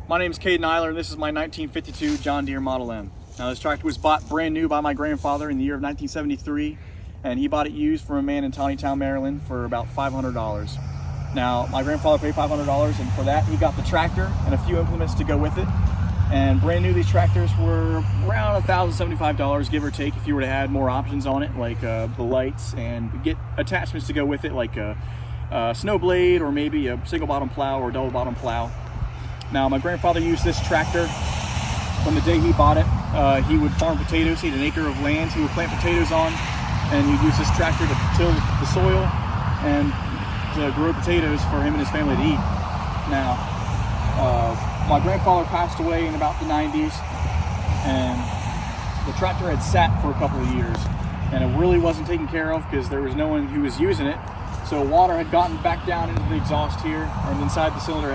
My name is Eyler, and this is my 1952 John Deere Model M. Now, this tractor was bought brand new by my grandfather in the year of 1973, and he bought it used from a man in Tawnytown, Maryland for about $500. Now, my grandfather paid $500, and for that he got the tractor and a few implements to go with it. And brand new, these tractors were around $1,075, give or take, if you were to add more options on it, like the lights, and get attachments to go with it, like a snow blade, or maybe a single bottom plow or double bottom plow. Now, my grandfather used this tractor from the day he bought it. He would farm potatoes. He had an acre of land he would plant potatoes on, and he'd use this tractor to till the soil and to grow potatoes for him and his family to eat. Now, my grandfather passed away in about the 90s, and the tractor had sat for a couple of years, and it really wasn't taken care of because there was no one who was using it. So water had gotten back down into the exhaust here and inside the cylinder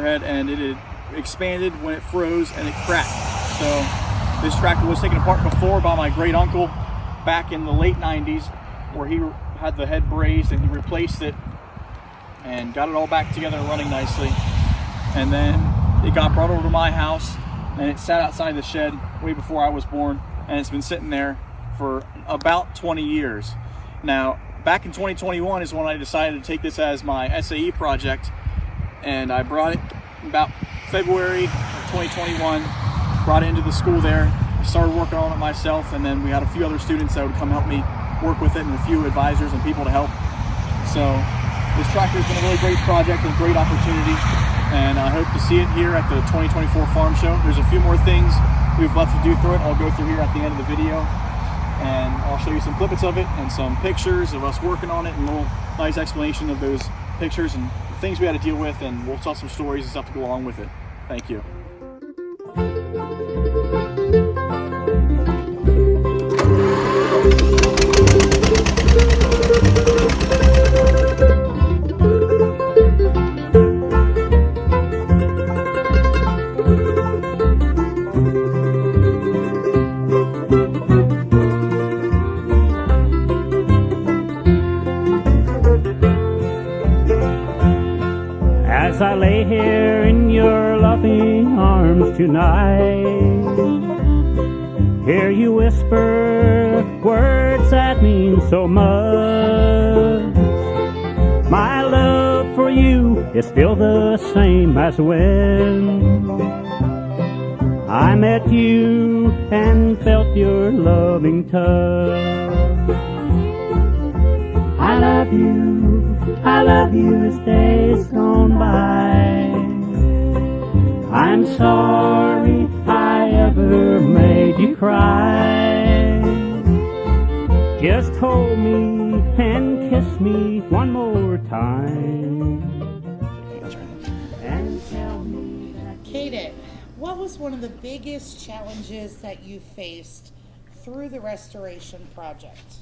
head, and it had expanded when it froze and it cracked. So this tractor was taken apart before by my great uncle back in the late 90s, where he had the head brazed and he replaced it and got it all back together and running nicely. And then it got brought over to my house, and it sat outside the shed way before I was born, and it's been sitting there for about 20 years. Now, back in 2021 is when I decided to take this as my SAE project, and I brought it about February of 2021, brought it into the school there, started working on it myself, and then we had a few other students that would come help me work with it, and a few advisors and people to help. So this tractor has been a really great project and great opportunity, and I hope to see it here at the 2024 Farm Show. There's a few more things we've left to do through it. I'll go through here at the end of the video, and I'll show you some clippets of it and some pictures of us working on it, and a little nice explanation of those pictures and things we had to deal with, and we'll tell some stories and stuff to go along with it. Thank you. As I lay here in your loving arms tonight, hear you whisper words that mean so much. My love for you is still the same as when I met you and felt your loving touch. I love you as days gone by. I'm sorry I ever made you cry. Just hold me and kiss me one more time. And tell me that... Kaden, what was one of the biggest challenges that you faced through the restoration project?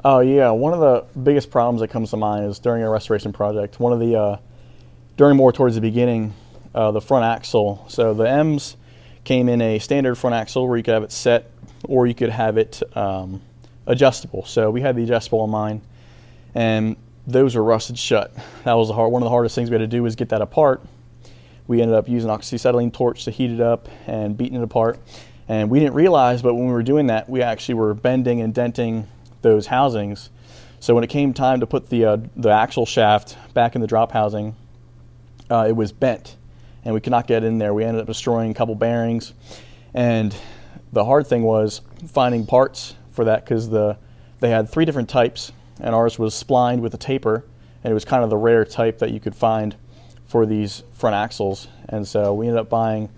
Oh yeah, one of the biggest problems that comes to mind is during a restoration project. One of the, during more towards the beginning, the front axle. So the M's came in a standard front axle where you could have it set, or you could have it adjustable. So we had the adjustable on mine, and those were rusted shut. That was one of the hardest things we had to do was get that apart. We ended up using oxyacetylene torch to heat it up and beating it apart. And we didn't realize, but when we were doing that, we actually were bending and denting those housings. So when it came time to put the axle shaft back in the drop housing, it was bent and we could not get in there. We ended up destroying a couple bearings, and the hard thing was finding parts for that, because they had 3 different types, and ours was splined with a taper, and it was kind of the rare type that you could find for these front axles. And so we ended up buying,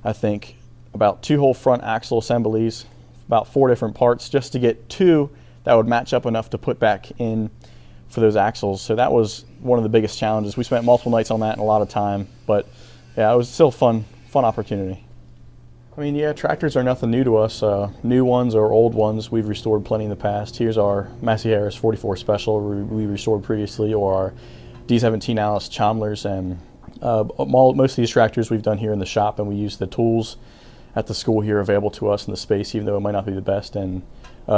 I think, about 2 whole front axle assemblies, about 4 different parts, just to get 2 that would match up enough to put back in for those axles. So that was one of the biggest challenges. We spent multiple nights on that and a lot of time, but yeah, it was still fun opportunity. I mean, yeah, tractors are nothing new to us. New ones or old ones, we've restored plenty in the past. Here's our Massey Harris 44 Special we restored previously, or our D17 Alice Chomlers, and most of these tractors we've done here in the shop, and we use the tools at the school here available to us in the space, even though it might not be the best. And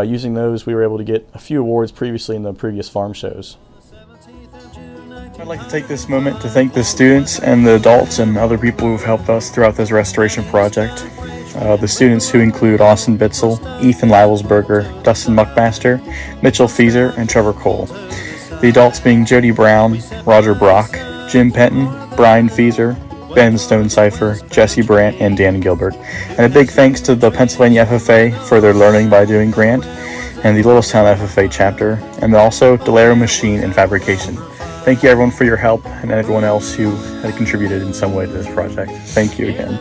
using those, we were able to get a few awards previously in the previous farm shows. On the 17th of June, I'd like to take this moment to thank the students and the adults and other people who've helped us throughout this restoration project. The students, who include Austin Bitzel, Ethan Livelsberger, Dustin Muckmaster, Mitchell Feeser, and Trevor Cole. The adults being Jody Brown, Roger Brock, Jim Penton, Brian Feeser, Ben Stonecipher, Jesse Brandt, and Dan Gilbert. And a big thanks to the Pennsylvania FFA for their Learning by Doing grant, and the Littlestown FFA chapter, and also Delero Machine and Fabrication. Thank you everyone for your help, and everyone else who had contributed in some way to this project. Thank you again.